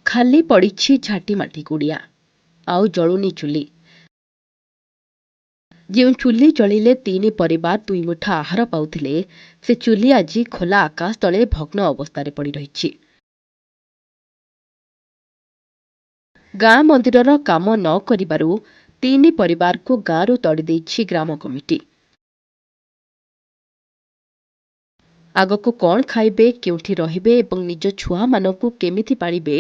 ଖାଲି ପଡ଼ିଛି ଝାଟି ମାଟି କୁଡ଼ିଆ ଆଉ ଜଳୁନି ଚୁଲି। ଯେଉଁ ଚୁଲି ଜଳିଲେ ତିନି ପରିବାର ଦୁଇ ମୁଠା ଆହାର ପାଉଥିଲେ, ସେ ଚୁଲି ଆଜି ଖୋଲା ଆକାଶ ତଳେ ଭଗ୍ନ ଅବସ୍ଥାରେ ପଡ଼ି ରହିଛି। ଗାଁ ମନ୍ଦିରର କାମ ନ କରିବାରୁ ତିନି ପରିବାରକୁ ଗାଁରୁ ତଡ଼ି ଦେଇଛି ଗ୍ରାମ କମିଟି। ଆଗକୁ କ'ଣ ଖାଇବେ, କେଉଁଠି ରହିବେ ଏବଂ ନିଜ ଛୁଆମାନଙ୍କୁ କେମିତି ପାଳିବେ,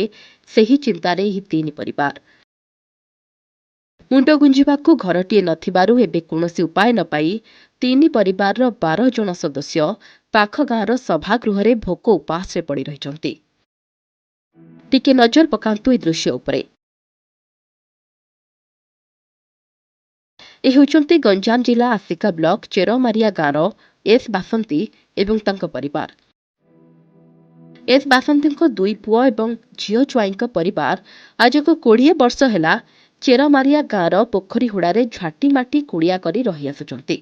ସେହି ଚିନ୍ତାରେ ଏହି ତିନି ପରିବାର। ମୁଣ୍ଡ ଗୁଞ୍ଜିବାକୁ ଘରଟିଏ ନଥିବାରୁ ଏବେ କୌଣସି ଉପାୟ ନ ପାଇ ତିନି ପରିବାରର 12 ଜଣ ସଦସ୍ୟ ପାଖ ଗାଁର ସଭାଗୃହରେ ଭୋକ ଉପାସରେ ପଡ଼ି ରହିଛନ୍ତି। ଟିକେ ନଜର ପକାନ୍ତୁ ଏ ଦୃଶ୍ୟ ଉପରେ। ଏ ହେଉଛନ୍ତି ଗଞ୍ଜାମ ଜିଲ୍ଲା ଆସିକା ବ୍ଲକ ଚେରମାରିଆ ଗାଁର ଏସ୍ ବାସନ୍ତୀ ଏବଂ ତାଙ୍କ ପରିବାର। ଏସ୍ ବାସନ୍ତୀଙ୍କ ଦୁଇ ପୁଅ ଏବଂ ଝିଅ ଜ୍ୱାଇଁଙ୍କ ପରିବାର ଆଜକୁ 20 ବର୍ଷ ହେଲା ଚେରମାରିଆ ଗାଁର ପୋଖରୀ ହୁଡ଼ାରେ ଝାଟି ମାଟି କୁଡ଼ିଆ କରି ରହିଆସୁଛନ୍ତି।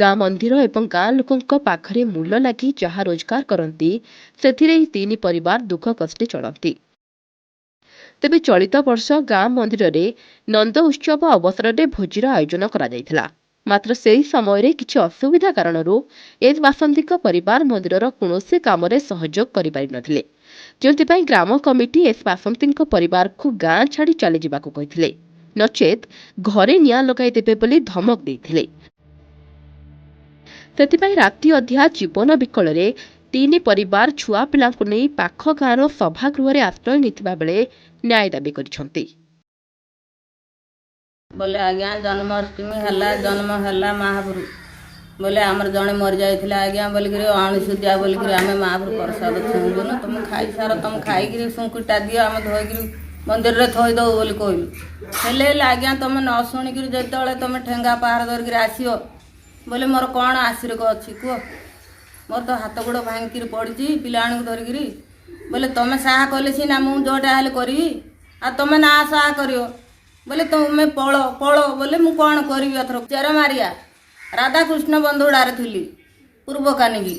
ଗାଁ ମନ୍ଦିର ଏବଂ ଗାଁ ଲୋକଙ୍କ ପାଖରେ ମୂଲ ଲାଗି ଯାହା ରୋଜଗାର କରନ୍ତି, ସେଥିରେ ଏହି ତିନି ପରିବାର ଦୁଃଖ କଷ୍ଟେ ଚଳନ୍ତି। ତେବେ ଚଳିତ ବର୍ଷ ଗାଁ ମନ୍ଦିରରେ ନନ୍ଦ ଉତ୍ସବ ଅବସରରେ ଭୋଜିର ଆୟୋଜନ କରାଯାଇଥିଲା। ମାତ୍ର ସେହି ସମୟରେ କିଛି ଅସୁବିଧା କାରଣରୁ ଏସ୍ ବାସନ୍ତୀଙ୍କ ପରିବାର ମନ୍ଦିରର କୌଣସି କାମରେ ସହଯୋଗ କରିପାରିନଥିଲେ, ଯେଉଁଥିପାଇଁ ଗ୍ରାମ କମିଟି ଏସ୍ ବାସନ୍ତୀଙ୍କ ପରିବାରକୁ ଗାଁ ଛାଡ଼ି ଚାଲିଯିବାକୁ କହିଥିଲେ, ନଚେତ୍ ଘରେ ନିଆଁ ଲଗାଇଦେବେ ବୋଲି ଧମକ ଦେଇଥିଲେ। ସେଥିପାଇଁ ରାତି ଅଧିଆ ଜୀବନ ବିକଳରେ ତିନି ପରିବାର ଛୁଆ ପିଲାଙ୍କୁ ନେଇ ପାଖ ଗାଁର ସଭାଗୃହରେ ଆଶ୍ରୟ ନେଇଥିବା ବେଳେ ନ୍ୟାୟ ଦାବି କରିଛନ୍ତି। बोले आज्ञा जन्माष्टमी जन्म है महाप्रभु बोले आमर जड़े मरी जाइए आज्ञा बोलिक अणुसुदिया बोलिक आम महाप्रभु प्रसाद छुबुन तुम खाई सार तुम खाई सुंकुटा दियो आम धोक मंदिर में थईदे बोली कहलु हेले आज्ञा तुम न शुणिक जो तुम ठेंगा पहाड़ धरिक आसो बोले मोर कौन आशीर्क अच्छी कह मोर तो हाथ गोड़ भांगिक पड़ी पिला धरिक बोले तुम साहा कले सीना मुझे जोटा हेल्ले करी आ तुम ना साहा कर बोले तुम्हें पलो पलो बोले मु कौन करी अथर चेरमारिया राधाकृष्ण बंधुड़ारे थी पूर्व कानिकी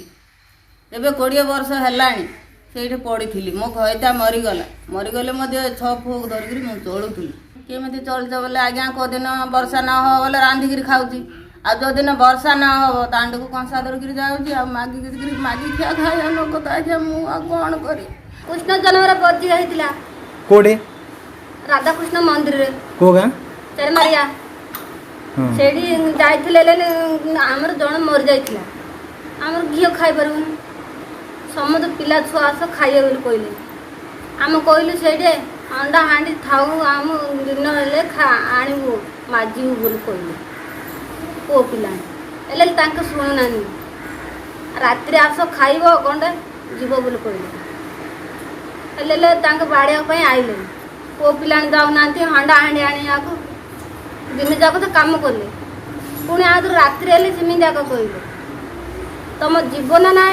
एवं 20 वर्ष है पड़ी मो घईटा मरीगला मरीगले मो 6 फूक धरिक मुझे चलुली केमी चलते बोले आज्ञा कौदिन वर्षा न हो बोले रांधिक खाऊँ आ जो दिन वर्षा न हो दांड को कंसा धरिक जाऊँगी मागिक खिया खाया लोक तो आज्ञा मुझे कौन करी कृष्ण जन्म बजी होता कोडे राधाकृष्ण मंदिर रे को गाँ चेरमारिया सेठी जाइथिले आमर जण मर जाइथिला आमर घियो खाई परबुन समस्त पिला छुआ आस खाइए बोली कहले आम कहलु सेठे अंडा हांडी थाऊ आम दिन हेले आणबू माजिबू बोली कहले पो पिला हेले तांके सुनुनानी रात्रि आस खाइब गंडे जीव बोली कहले हेले तांके बाड़िया पई आइले पो पिला जाऊना हंडा हांडी आने दिन जाक तो कम कले पुणी आज रात्रि हेल्ले सेमी जाक कहले तुम जीवन ना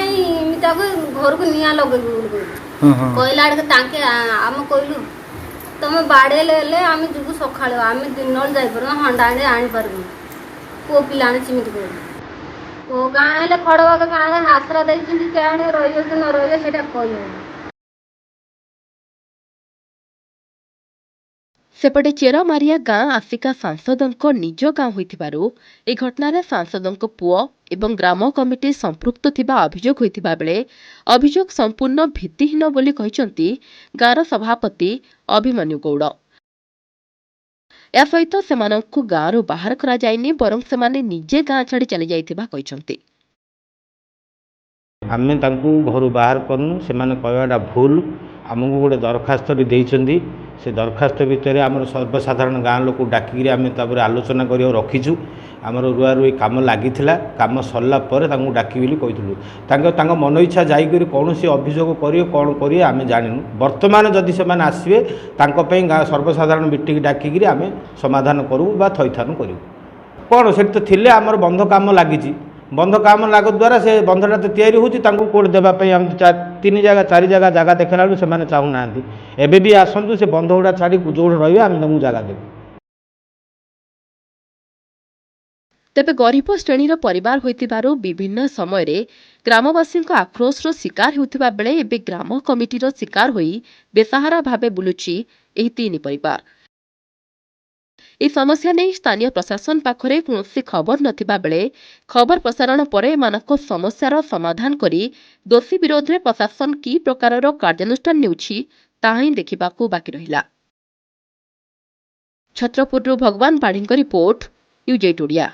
घर को निया लगे कहला आड़े आम कहलु तुम बाड़े आम जीव सका आम दिन जापर हंडा हांडी आनीपारबू पो पिला सेमती कहले पो गाँ हेल्ले खड़बाग गाँ आश्रा देखते रही कि न रही से कह सेपटे चेरमारिया गाँ आसिका सांसदों निज गाँ होइथिबारु ए घटनार सांसदों पुओ एवं ग्राम कमिटी संपृक्त थिबा अभियोग होइथिबा बेले अभियोग संपूर्ण भित्तिहीन बोली कहिसंती गाँर सभापति अभिमन्यु गौड़। या सहित सेमानंकु गाँरु बाहर करा जाइनी बरं सेमाने निजे गाँ छाड़ी चली जाइथिबा कहिसंती। आमे तांकु घर बाहर करनु सेमाने कहवाटा भूल आमको गोटे दरखास्त देइचंदी से दरखास्त भितर आमर सर्वसाधारण गाँ लोक डाकिक आम आलोचना कर रखीचु आमर रुआ रुई कम लगी कम सरला डाकी कही मन इच्छा जाकर कौन सी अभियोग करेंगे कौन करेंगे आम जानू बर्तमान जदि से आसवे गाँ सर्वसाधारण मीटिंग डाकिक आम समाधान करूँ थईथान करूँ कौन से तो थे आमर बंध कम लगी बंध काम लाग द्वारा से बंधटा तो तैयारी होती कोट देवाई आम 3 जगह 4 जगह जगह देखला से चाहूना एबे भी आसतु से बंध गुड़ा छाड़ी जो रही आम तुमको जगह देव। तेबे गरीब श्रेणीर परिवार होइतिबारु विभिन्न समय ଗ୍ରାମବାସୀଙ୍କ ଆକ୍ରୋଶର ଶିକାର ହେଉଥିବା ବେଳେ ଏବେ ଗ୍ରାମ କମିଟିର ଶିକାର ହୋଇ ବେସାହାରା ଭାବେ ବୁଲୁଛି ଏହି ତିନି ପରିବାର। ଏହି ସମସ୍ୟା ନେଇ ସ୍ଥାନୀୟ ପ୍ରଶାସନ ପାଖରେ କୌଣସି ଖବର ନଥିବା ବେଳେ ଖବର ପ୍ରସାରଣ ପରେ ଏମାନଙ୍କ ସମସ୍ୟାର ସମାଧାନ କରି ଦୋଷୀ ବିରୋଧରେ ପ୍ରଶାସନ କି ପ୍ରକାରର କାର୍ଯ୍ୟାନୁଷ୍ଠାନ ନେଉଛି ତାହା ହିଁ ଦେଖିବାକୁ ବାକି ରହିଲା। ଛତ୍ରପୁରରୁ ଭଗବାନ ପାଢ଼ୀଙ୍କ ରିପୋର୍ଟ, ନ୍ୟୁଜ୍ 8 ଓଡ଼ିଆ।